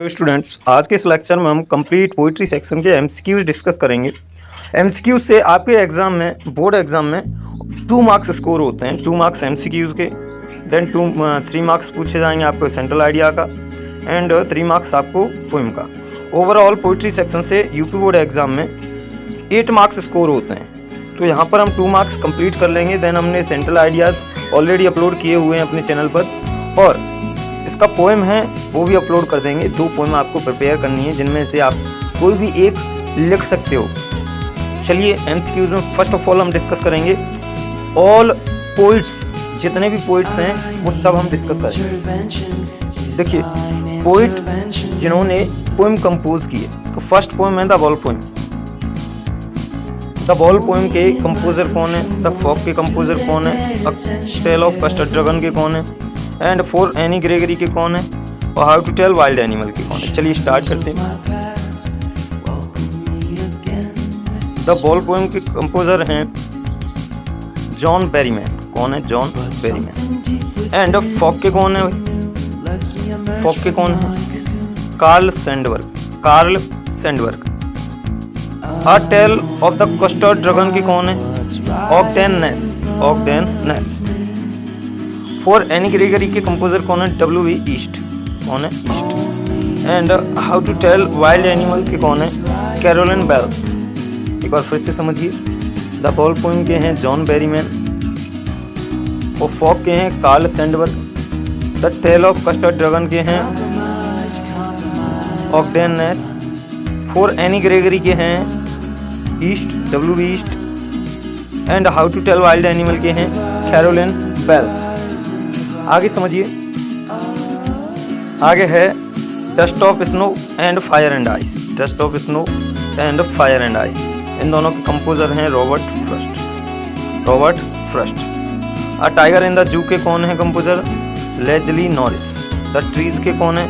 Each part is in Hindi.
तो स्टूडेंट्स, आज के इस लेक्चर में हम कंप्लीट पोइट्री सेक्शन के एमसीक्यूज डिस्कस करेंगे। एमसीक्यूज से आपके एग्जाम में, बोर्ड एग्जाम में 2 मार्क्स स्कोर होते हैं। 2 मार्क्स एमसीक्यूज के, देन 3 मार्क्स पूछे जाएंगे आपको सेंट्रल आइडिया का, एंड 3 मार्क्स आपको पोइम का। ओवरऑल पोइट्री सेक्शन से यूपी बोर्ड एग्जाम में 8 मार्क्स स्कोर होते हैं। तो यहाँ पर हम 2 मार्क्स कंप्लीट कर लेंगे। देन हमने सेंट्रल आइडियाज़ ऑलरेडी अपलोड किए हुए हैं अपने चैनल पर, और इसका पोएम है वो भी अपलोड कर देंगे। 2 पोएम आपको प्रिपेयर करनी है, जिनमें से आप कोई भी एक लिख सकते हो। चलिए एमसीक्यूज में फर्स्ट ऑफ ऑल हम डिस्कस करेंगे ऑल पोइट्स, जितने भी पोइट्स हैं वो सब हम डिस्कस करेंगे। देखिए, पोइट जिन्होंने पोएम कंपोज किए, तो फर्स्ट पोएम है the ball poem. The ball poem के कंपोजर कौन है? द फॉक के कंपोजर कौन है? टेल ऑफ कस्टर्ड ड्रैगन के कौन है? एंड फॉर एनी ग्रेगरी के कौन है? और how to tell wild animal के कौन है? चलिए स्टार्ट करते हैं। द बॉल पोएम के कंपोजर हैं जॉन बेरीमैन। कौन है? John Berryman. एंड फॉक के कौन है? फॉक के कौन है? Carl Sandburg. Carl Sandburg. A tale of the custard dragon के कौन है? Ogden Nash. Ogden Nash. For Anne Gregory के कंपोजर कौन है? W.E. ईस्ट। कौन है? ईस्ट। And how to tell wild animal के कौन है? Carolyn Wells. एक बार फिर से समझिए, द बॉल पोएम के हैं जॉन बेरीमैन, और फॉक के हैं Carl Sandburg. The tale of custard dragon के हैं Ogden Nash. For Anne Gregory के हैं ईस्ट, W.E. ईस्ट। And how to tell wild animal के हैं कैरोलिन बेल्स। आगे समझिए, आगे है dust of snow and fire and ice. Dust of snow and fire and ice, इन दोनों के कंपोजर हैं Robert Frost. Robert Frost. A tiger in the zoo के कौन है composer? Leslie Norris. The trees के कौन है?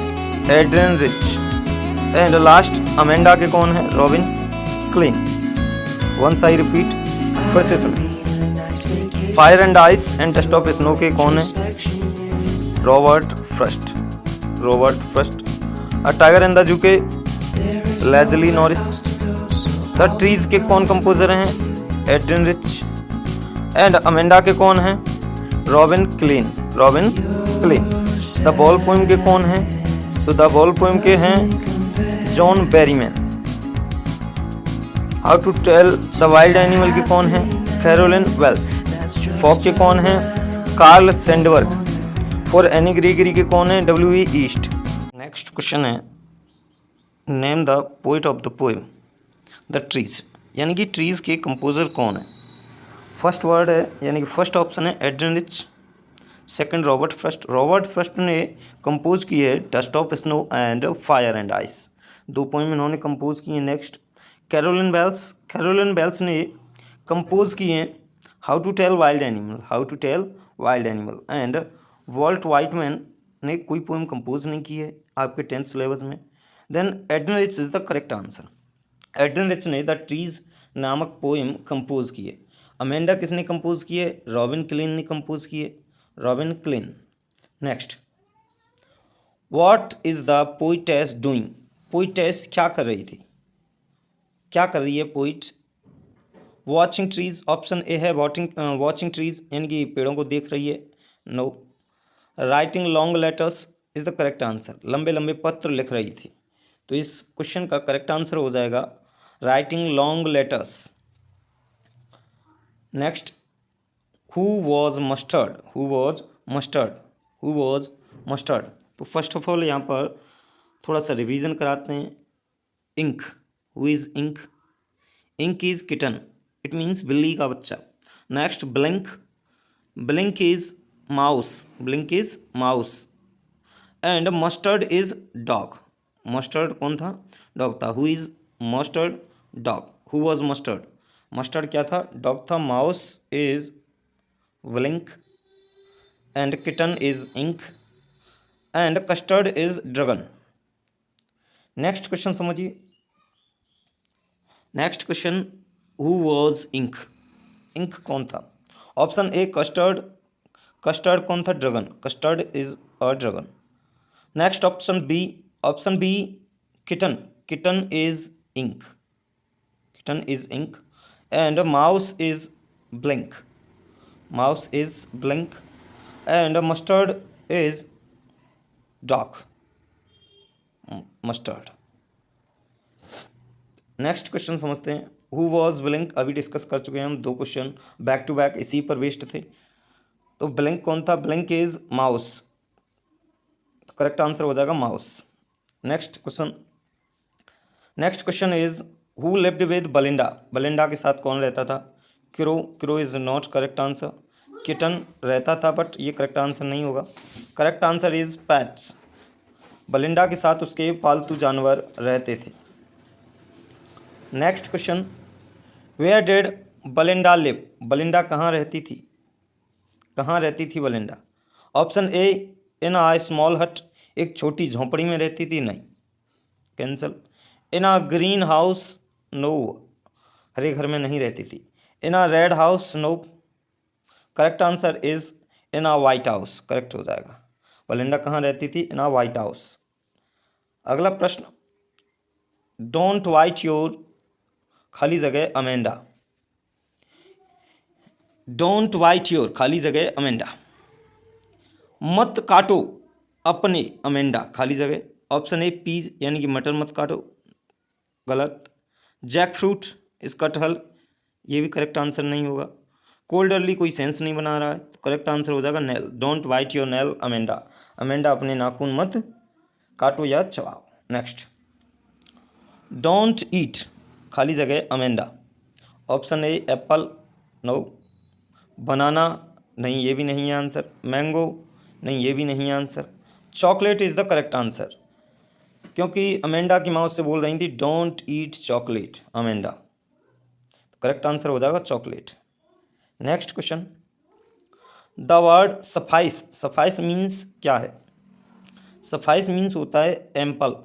Adrienne Rich. And last Amanda के कौन है? Robin Klein. Once I repeat, फिर से सुनो। Fire and ice and dust of snow के कौन है? Robert Frost. Robert Frost. A tiger in the zoo के लेजली नॉरिस। द ट्रीज के कौन कंपोजर हैं? Adrian Rich. एंड अमेंडा के कौन हैं? Robin Klein. Robin Klein. The ball poem के कौन हैं? तो द बॉल पोएम के हैं John Berryman. How to tell the wild animal के कौन हैं? Carolyn Wells. फॉक के कौन हैं? Carl Sandburg. For Anne Gregory के कौन है? W.E. ईस्ट। नेक्स्ट क्वेश्चन है, name the poet of the poem the trees, यानी कि ट्रीज के कंपोजर कौन है? फर्स्ट वर्ड है, यानी कि फर्स्ट ऑप्शन है Adrienne Rich. Second Robert Frost. Robert Frost ने कंपोज की है dust of snow and fire and ice. 2 poem इन्होंने कंपोज किए। Next Carolyn Wells. Carolyn Wells ने कंपोज किए हैं how to tell wild animal. How to tell wild animal. And Walt Whitman ने कोई पोएम कंपोज नहीं की है आपके 10th सिलेबस में। Then Adrienne Rich is the correct answer. Adrienne Rich ने द ट्रीज नामक पोएम कंपोज किए। अमेंडा किसने कंपोज किए? रॉबिन क्लीन ने कंपोज किए। Robin Klein. Next, what is the poetess doing? Poetess क्या कर रही थी? क्या कर रही है poet? Watching trees. Option A है वॉचिंग ट्रीज, यानी कि पेड़ों को देख रही है। No. Writing long letters is the correct answer. लंबे लंबे पत्र लिख रही थी। तो इस क्वेश्चन का करेक्ट आंसर हो जाएगा writing long letters. Next, who was Mustard? Who was Mustard? Who was Mustard? तो फर्स्ट ऑफ ऑल यहाँ पर थोड़ा सा रिवीजन कराते हैं। Ink. Who is Ink? Ink is kitten, it means बिल्ली का बच्चा। Next, Blink. Blink is mouse. Blink is mouse. And Mustard is dog. Mustard कौन था? डॉग था। Who is Mustard? Dog. Who was Mustard? Mustard क्या था? डॉग था। Mouse is Blink. And kitten is Ink. And Custard is dragon. Next question समझिए। Next question, who was Ink? Ink कौन था? Option A Custard. कस्टर्ड कौन था? Dragon. Custard is a dragon. Next option B option B kitten, kitten is Ink, kitten is Ink. And mouse is Blink, mouse is Blink. And Mustard is dog, Mustard. Next question समझते हैं। हु वॉज ब्लिंक, अभी डिस्कस कर चुके हैं हम, दो क्वेश्चन बैक टू बैक इसी पर बेस्ड थे। तो ब्लिंक कौन था? ब्लिंक इज माउस, तो करेक्ट आंसर हो जाएगा mouse. Next question is who lived with Belinda, Belinda के साथ कौन रहता था? Crow, crow is not correct answer. Kitten रहता था बट ये करेक्ट आंसर नहीं होगा। Correct answer is pets, Belinda के साथ उसके पालतू जानवर रहते थे। Next question, where did Belinda live, Belinda कहाँ रहती थी? कहाँ रहती थी Belinda? Option A in uh small hut, एक छोटी झोंपड़ी में रहती थी, नहीं, cancel. In a green house, no, हरे घर में नहीं रहती थी। In a red house, no, correct answer is in a white house, correct हो जाएगा। बलिंडा कहाँ रहती थी? In a white house. अगला प्रश्न, डोंट वाइट योर, खाली जगह अमेंडा, डोंट वाइट योर, खाली जगह अमेंडा। मत काटो अपने अमेंडा, खाली जगह। ऑप्शन ए पीज यानी कि मटर मत काटो, गलत। जैक फ्रूट इस कटहल, ये भी करेक्ट आंसर नहीं होगा। कोल्डरली कोई सेंस नहीं बना रहा है, तो करेक्ट आंसर हो जाएगा nail, don't bite your nail Amanda, Amanda अपने नाखून मत काटो या चबाओ। नेक्स्ट, डोंट ईट, खाली जगह Amanda. Option A apple, no. Banana, नहीं, ये भी नहीं है आंसर। मैंगो, नहीं, ये भी नहीं है answer. Chocolate is the correct answer, क्योंकि अमेंडा की माउथ से बोल रही थी don't eat chocolate, Amanda, correct answer हो जाएगा chocolate. Next question, the word suffice, suffice means क्या है? सफाइस मीन्स होता है एम्पल।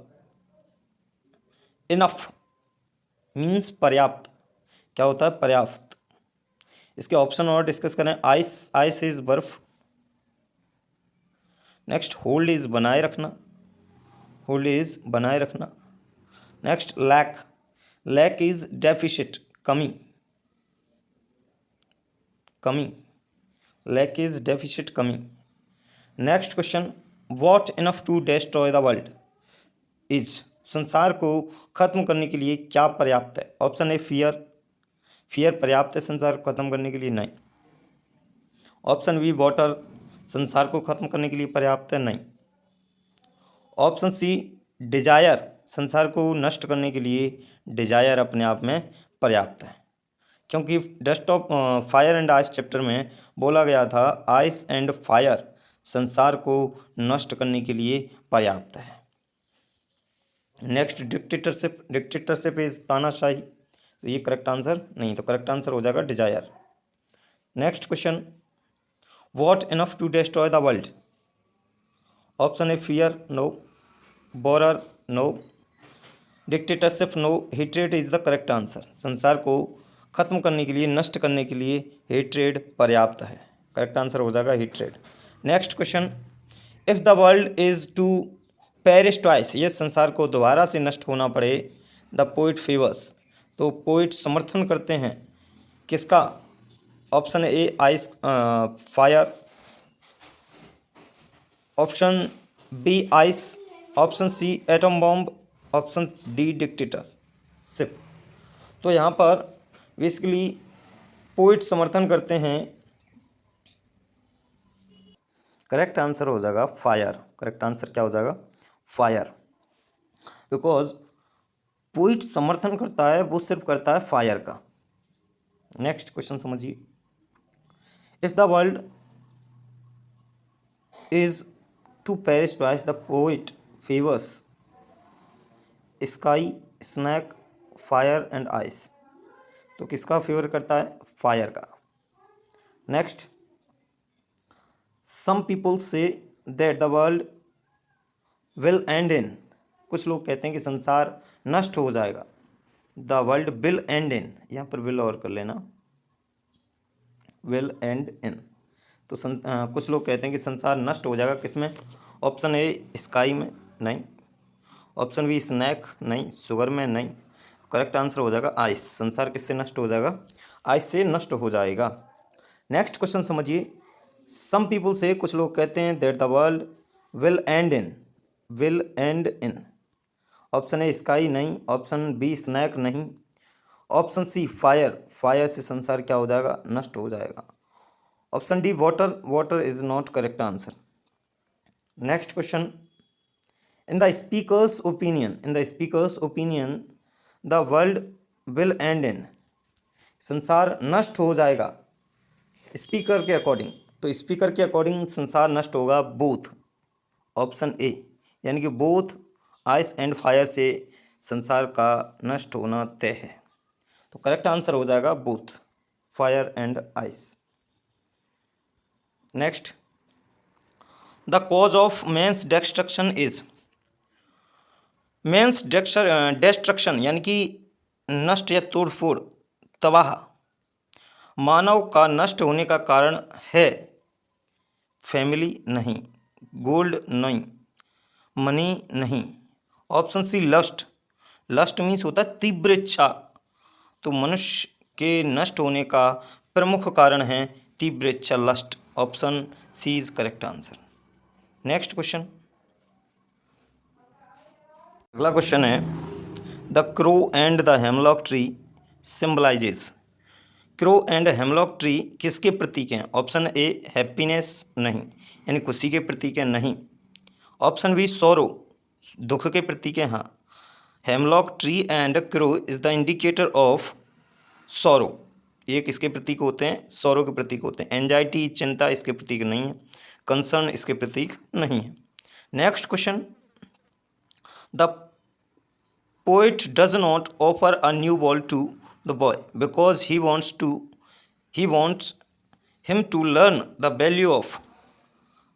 इनफ मीन्स पर्याप्त, क्या होता है? पर्याप्त। इसके ऑप्शन और डिस्कस करें। आइस, आइस इज बर्फ। नेक्स्ट, होल्ड इज बनाए रखना, होल्ड इज बनाए रखना। Next, lack, lack is deficit, कमी, कमी, लैक इज डेफिशिट, कमी। Next question, what enough to destroy the world is, संसार को खत्म करने के लिए क्या पर्याप्त है? ऑप्शन ए फियर, फियर पर्याप्त है संसार को खत्म करने के लिए, नहीं। ऑप्शन बी वाटर, संसार को खत्म करने के लिए पर्याप्त है, नहीं। ऑप्शन सी डिजायर, संसार को नष्ट करने के लिए डिजायर अपने आप में पर्याप्त है, क्योंकि dust of fire and ice chapter में बोला गया था आइस एंड फायर संसार को नष्ट करने के लिए पर्याप्त है। नेक्स्ट, डिक्टेटरशिप, डिक्टेटरशिप इज तानाशाही, तो ये करेक्ट आंसर नहीं, तो करेक्ट आंसर हो जाएगा desire. Next question, what enough to destroy the world? Option A fear, no. Borer, no. Dictatorship, no. Hatred is the correct answer, संसार को खत्म करने के लिए, नष्ट करने के लिए हेट्रेड पर्याप्त है, करेक्ट आंसर हो जाएगा hatred. Next question, if the world is to perish twice, ये संसार को दोबारा से नष्ट होना पड़े, द पोइट फेवर्स, तो पोइट समर्थन करते हैं किसका? Option A ice fire, option B ice, option C atom bomb, option D dictatorship. तो यहाँ पर बेसिकली पोइट समर्थन करते हैं, करेक्ट आंसर हो जाएगा फायर, करेक्ट आंसर क्या हो जाएगा? फायर, बिकॉज पोइट समर्थन करता है वो सिर्फ करता है फायर का। नेक्स्ट क्वेश्चन समझिए, if the world is to perish twice, the poet favours sky, snack, fire and ice, तो किसका फेवर करता है? फायर का। Next, some people say that the world will end in, कुछ लोग कहते हैं कि संसार नष्ट हो जाएगा, the world will end in, यहाँ पर विल और कर लेना, विल एंड इन, तो कुछ लोग कहते हैं कि संसार नष्ट हो जाएगा किसमें? ऑप्शन ए स्काई में, नहीं। ऑप्शन बी स्नैक नहीं, शुगर में नहीं। करेक्ट आंसर हो जाएगा आइस। संसार किससे नष्ट हो जाएगा? आइस से नष्ट हो जाएगा। नेक्स्ट क्वेश्चन समझिए। सम पीपल से, कुछ लोग कहते हैं, that the world will end in. Option A sky नहीं, ऑप्शन बी स्नैक नहीं, ऑप्शन सी फायर से संसार क्या हो जाएगा? नष्ट हो जाएगा। Option D water is not correct answer. Next question. In the speakers opinion the world will end इन। संसार नष्ट हो जाएगा स्पीकर के अकॉर्डिंग, तो स्पीकर के अकॉर्डिंग संसार नष्ट होगा बोथ। ऑप्शन ए, यानी कि बोथ आइस एंड फायर से संसार का नष्ट होना तय है। तो करेक्ट आंसर हो जाएगा both, fire and ice. Next, the cause of man's destruction is. Man's destruction यानी कि नष्ट या तोड़ फोड़, तबाह। मानव का नष्ट होने का कारण है फैमिली नहीं, गोल्ड नहीं, मनी नहीं। ऑप्शन सी लस्ट मीन्स होता है तीव्र इच्छा, तो मनुष्य के नष्ट होने का प्रमुख कारण है तीव्र इच्छा, lust. Option C is correct answer. Next question, अगला क्वेश्चन है, the crow and the hemlock tree symbolizes. Crow and hemlock tree किसके प्रतीक हैं? ऑप्शन ए हैप्पीनेस नहीं, यानी खुशी के प्रतीक है नहीं। ऑप्शन बी सोरो, दुख के प्रतीक है हाँ। Hemlock tree and crow is the indicator of सोरो, ये किसके प्रतीक होते हैं? सोरो के प्रतीक होते हैं। एंजाइटी, चिंता इसके प्रतीक नहीं है। कंसर्न इसके प्रतीक नहीं है। Next question, the poet does not offer a new ball to the boy because he wants him to learn the value of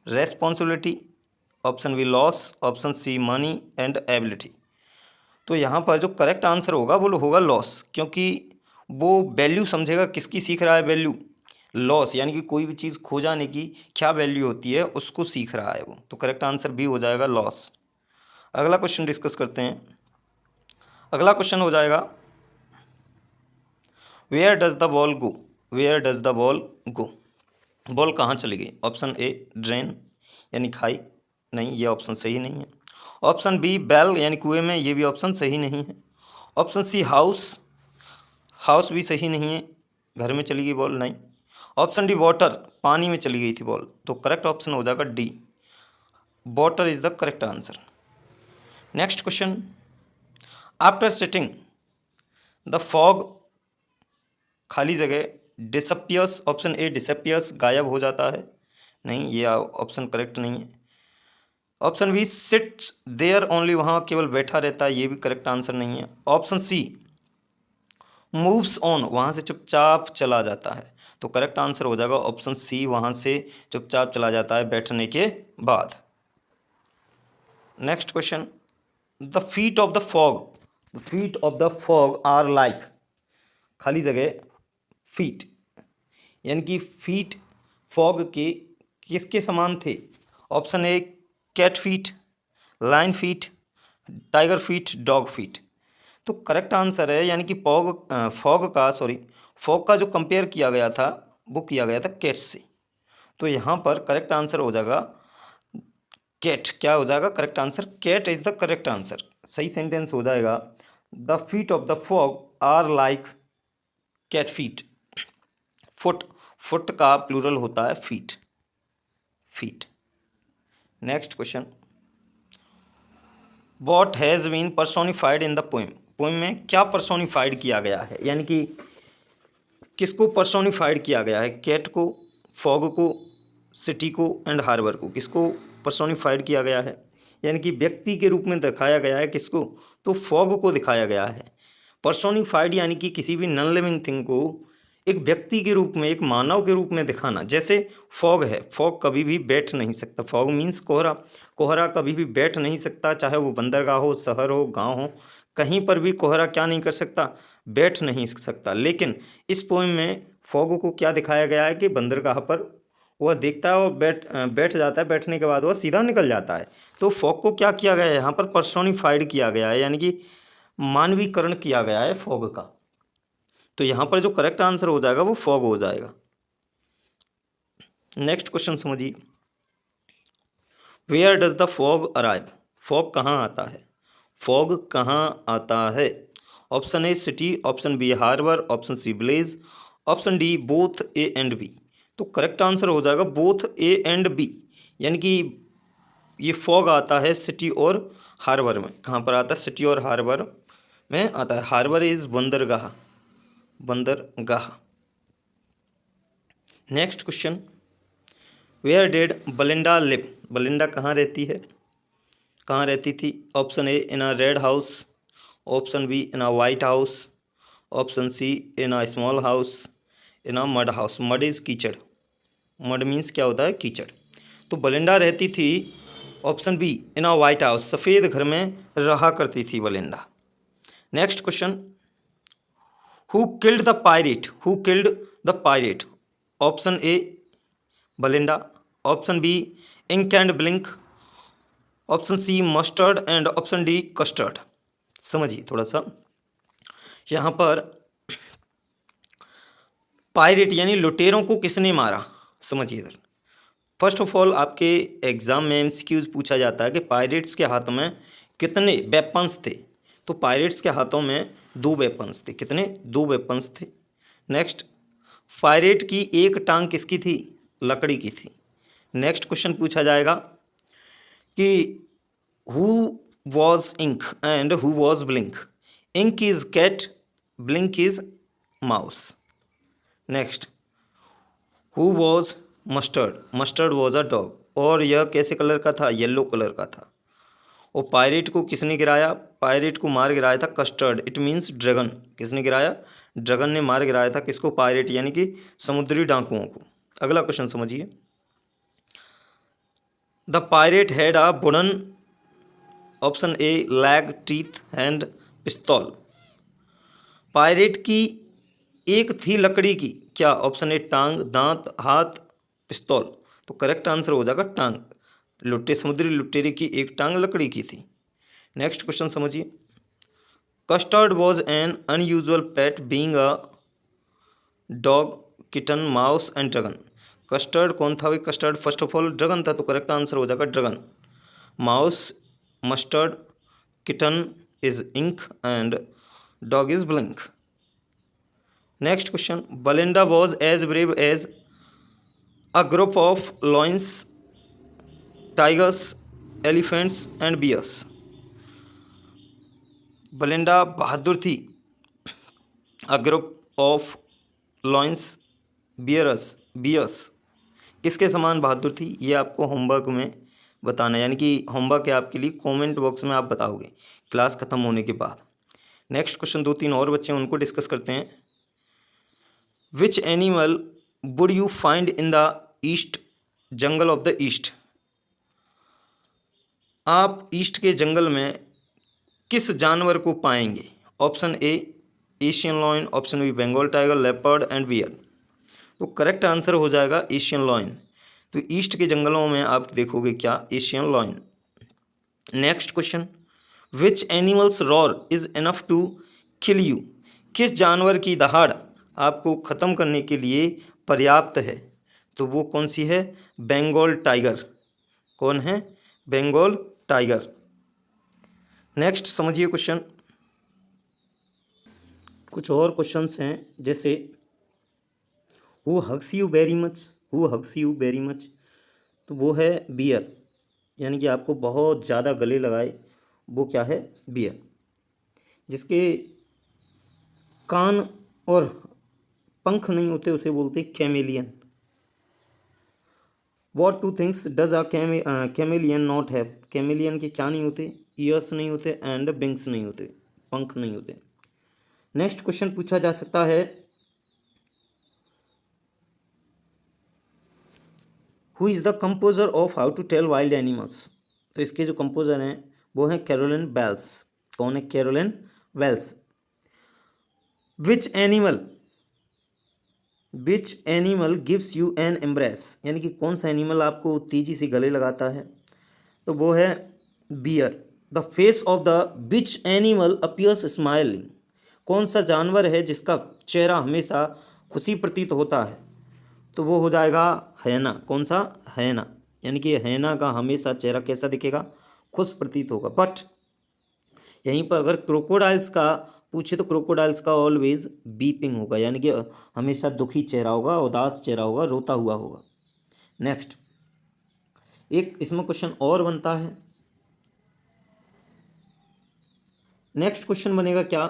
responsibility. Option B loss, option C money and ability. तो यहाँ पर जो करेक्ट आंसर होगा वो होगा लॉस, क्योंकि वो वैल्यू समझेगा। किसकी सीख रहा है वैल्यू? लॉस, यानी कि कोई भी चीज़ खो जाने की क्या वैल्यू होती है उसको सीख रहा है वो। तो करेक्ट आंसर भी हो जाएगा लॉस। अगला क्वेश्चन डिस्कस करते हैं। अगला क्वेश्चन हो जाएगा, where does the ball go. Where does the ball go, ball कहाँ चली गई? ऑप्शन ए ड्रेन, यानी खाई नहीं, ये ऑप्शन सही नहीं है। ऑप्शन बी बेल, यानी कुएं में, ये भी ऑप्शन सही नहीं है। ऑप्शन सी हाउस भी सही नहीं है, घर में चली गई बॉल नहीं। ऑप्शन डी वाटर, पानी में चली गई थी बॉल। तो करेक्ट ऑप्शन हो जाएगा D, water is the correct answer. Next question, after sitting the fog, खाली जगह, डिसअपियर्स। ऑप्शन ए डिसअपियर्स, गायब हो जाता है नहीं, ये ऑप्शन करेक्ट नहीं है। Option B sits there only, वहाँ केवल बैठा रहता है, ये भी करेक्ट आंसर नहीं है। ऑप्शन सी मूव्स ऑन, वहाँ से चुपचाप चला जाता है। तो करेक्ट आंसर हो जाएगा ऑप्शन सी, वहाँ से चुपचाप चला जाता है बैठने के बाद। Next question, the feet of the fog are like, खाली जगह फीट, यानी कि फीट फॉग के किसके समान थे? Option A cat feet, lion feet, tiger feet, dog feet. तो करेक्ट आंसर है, यानी कि फॉग का जो कंपेयर किया गया था वो किया गया था कैट से। तो यहाँ पर करेक्ट आंसर हो जाएगा कैट। क्या हो जाएगा correct answer? Cat is the correct answer. सही सेंटेंस हो जाएगा, the feet of the fog are like cat feet. Foot का प्लूरल होता है feet. Next question, what has been personified in the poem में क्या पर्सोनिफाइड किया गया है, यानी कि किसको पर्सोनिफाइड किया गया है? कैट को, फॉग को, सिटी को एंड हार्बर को, किसको पर्सोनिफाइड किया गया है? यानी कि व्यक्ति के रूप में दिखाया गया है किसको? तो फॉग को दिखाया गया है। पर्सोनिफाइड यानी कि किसी भी नॉन लिविंग थिंग को एक व्यक्ति के रूप में, एक मानव के रूप में दिखाना। जैसे फॉग है, फॉग कभी भी बैठ नहीं सकता। फॉग मीन्स कोहरा कभी भी बैठ नहीं सकता, चाहे वो बंदरगाह हो, शहर हो, गांव हो, कहीं पर भी कोहरा क्या नहीं कर सकता? बैठ नहीं सकता। लेकिन इस पोएम में फॉग को क्या दिखाया गया है कि बंदरगाह पर वह देखता है और बैठ जाता है, बैठने के बाद वह सीधा निकल जाता है। तो फॉग को क्या किया गया है यहाँ पर, पर्सोनिफाइड किया गया है, यानी कि मानवीकरण किया गया है फॉग का। तो यहाँ पर जो करेक्ट आंसर हो जाएगा वो फॉग हो जाएगा। नेक्स्ट क्वेश्चन समझिए, where does the fog arrive, fog कहाँ आता है, फॉग कहाँ आता है। Option A city, option B harbour, option C village, option D both A and B. तो करेक्ट आंसर हो जाएगा बोथ ए एंड बी, यानी कि ये फॉग आता है सिटी और हार्बर में। कहाँ पर आता है, सिटी और हार्बर में आता है। हार्बर इज बंदरगाह, बंदरगाह। Next question, where did Belinda live, Belinda कहाँ रहती है, कहाँ रहती थी। Option A in a red house, option B in a white house, option C in a small house, in a mud house. Mud is कीचड़, मड मीन्स क्या होता है, कीचड़। तो बलिंडा रहती थी, option B in a white house, सफ़ेद घर में रहा करती थी Belinda. Next question, who killed the pirate, who killed the pirate. Option A Belinda, option B Ink and Blink, option C Mustard and option D Custard. समझिए थोड़ा सा, यहाँ पर पायरेट यानी लुटेरों को किसने मारा, समझिए इधर। फर्स्ट ऑफ ऑल आपके एग्जाम में एमसीक्यूज पूछा जाता है कि पायरेट्स के हाथ में कितने वेपन्स थे। तो पायरेट्स के हाथों में 2 वेपन्स थे। कितने, 2 वेपन्स थे। नेक्स्ट, पायरेट की एक टांग किसकी थी, लकड़ी की थी। नेक्स्ट क्वेश्चन पूछा जाएगा कि who was Ink and who was Blink. Ink is cat, Blink is mouse. Next, who was Mustard, Mustard was a dog. और यह कैसे कलर का था, येलो कलर का था। और पायरेट को किसने गिराया, पायरेट को मार गिराया था कस्टर्ड, इट मीन्स ड्रैगन। किसने गिराया, ड्रैगन ने मार गिराया था किसको, पायरेट यानी कि समुद्री डाकुओं को। अगला क्वेश्चन समझिए, the pirate had a wooden, option A lag, teeth, hand, पिस्तौल। पायरेट की एक थी लकड़ी की, क्या, ऑप्शन ए टांग, दांत, हाथ, पिस्तौल। तो करेक्ट आंसर हो जाएगा टांग। समुद्री लुटेरे की एक टांग लकड़ी की थी। नेक्स्ट क्वेश्चन समझिए, Custard was an unusual pet being a dog, kitten, mouse and dragon. Custard कौन था भाई, Custard first of all dragon था, तो करेक्ट आंसर हो जाएगा dragon. Mouse Mustard, kitten is Ink and dog is Blink. Next question, Belinda was as brave as a group of lions, tigers, elephants and bears. Belinda बहादुर थी, a group of lions, bears किसके समान बहादुर थी, ये आपको होमवर्क में बताना है, यानी कि होमवर्क है आपके लिए, कमेंट बॉक्स में आप बताओगे क्लास खत्म होने के बाद। नेक्स्ट क्वेश्चन 2-3 और बच्चे हैं, उनको डिस्कस करते हैं। Which animal would you find in the east, jungle of the east. आप ईस्ट के जंगल में किस जानवर को पाएंगे। Option A Asian lion, option B Bengal tiger, leopard and bear. तो करेक्ट आंसर हो जाएगा एशियन लॉयन। तो ईस्ट के जंगलों में आप देखोगे क्या, Asian lion. Next question, which animals roar is enough to kill you. किस जानवर की दहाड़ आपको ख़त्म करने के लिए पर्याप्त है। तो वो कौन सी है, बंगाल टाइगर। कौन है, बंगाल टाइगर। नेक्स्ट समझिए क्वेश्चन, कुछ और क्वेश्चंस हैं, जैसे who hugs you very much, who hugs you very much. तो वो है बियर, यानी कि आपको बहुत ज़्यादा गले लगाए, वो क्या है, बियर। जिसके कान और पंख नहीं होते उसे बोलते chameleon. What two things does a chameleon not have. Chameleon के क्या नहीं होते, ईयर्स नहीं होते एंड विंग्स नहीं होते, पंख नहीं होते। नेक्स्ट क्वेश्चन पूछा जा सकता है, who is the composer of how to tell wild animals. तो इसके जो कंपोजर हैं वो हैं कैरोलिन वेल्स। कौन है, Carolyn Wells. Which animal gives you an embrace, यानी कि कौन सा एनिमल आपको तेजी से गले लगाता है। तो वो है bear the face of the which animal appears smiling. कौन सा जानवर है जिसका चेहरा हमेशा खुशी प्रतीत होता है? तो वो हो जाएगा हैना। कौन सा? हैना। यानी कि हैना का हमेशा चेहरा कैसा दिखेगा? खुश प्रतीत होगा। बट यहीं पर अगर क्रोकोडाइल्स का पूछे तो क्रोकोडाइल्स का ऑलवेज बीपिंग होगा, यानी कि हमेशा दुखी चेहरा होगा, उदास चेहरा होगा, रोता हुआ होगा। नेक्स्ट एक इसमें क्वेश्चन और बनता है। नेक्स्ट क्वेश्चन बनेगा क्या?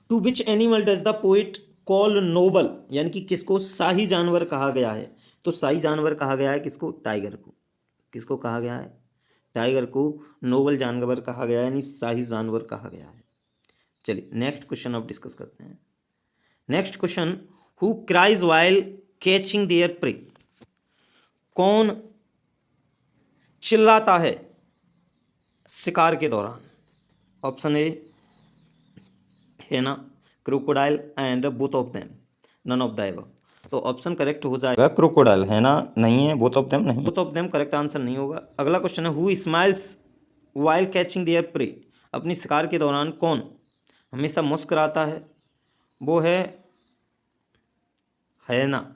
To which animal does the poet call noble, यानी कि किसको शाही जानवर कहा गया है? तो शाही जानवर कहा गया है किसको? टाइगर को। किसको कहा गया है? टाइगर को नोबल जानवर कहा गया है, यानी शाही जानवर कहा गया है। चलिए नेक्स्ट क्वेश्चन अब डिस्कस करते हैं। Next question, who cries while catching their prey. कौन चिल्लाता है शिकार के दौरान? Option A hyena, crocodile and both of them, none of the above. तो ऑप्शन करेक्ट हो जाएगा क्रोकोडाइल। हैना नहीं है, बोथ ऑफ देम नहीं, both of them correct answer नहीं होगा। अगला क्वेश्चन है, who smiles while catching their prey. अपनी शिकार के दौरान कौन हमेशा मुस्कुराता है? वो है हैना,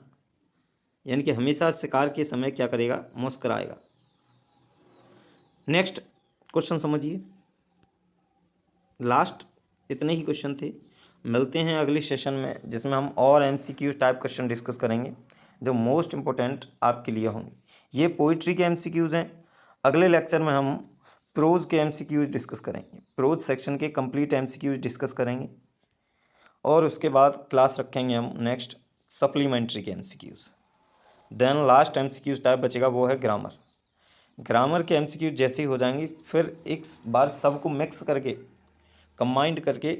यानी कि हमेशा शिकार के समय क्या करेगा? मुस्कुराएगा। नेक्स्ट क्वेश्चन समझिए। लास्ट इतने ही क्वेश्चन थे। मिलते हैं अगले सेशन में, जिसमें हम और MCQ टाइप क्वेश्चन डिस्कस करेंगे जो मोस्ट इम्पोर्टेंट आपके लिए होंगे। ये पोइट्री के MCQs हैं। अगले लेक्चर में हम प्रोज के MCQs डिस्कस करेंगे, प्रोज सेक्शन के कंप्लीट MCQs डिस्कस करेंगे, और उसके बाद क्लास रखेंगे हम नेक्स्ट सप्लीमेंट्री के MCQs। Then last MCQs type बचेगा, वो है ग्रामर। ग्रामर के MCQ जैसे ही हो जाएंगे, फिर एक बार सबको मिक्स करके कंबाइंड करके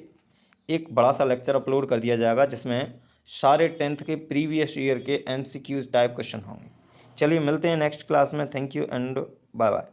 एक बड़ा सा लेक्चर अपलोड कर दिया जाएगा, जिसमें सारे 10th के प्रीवियस ईयर के MCQs टाइप क्वेश्चन होंगे। चलिए मिलते हैं नेक्स्ट क्लास में। Thank you and bye bye.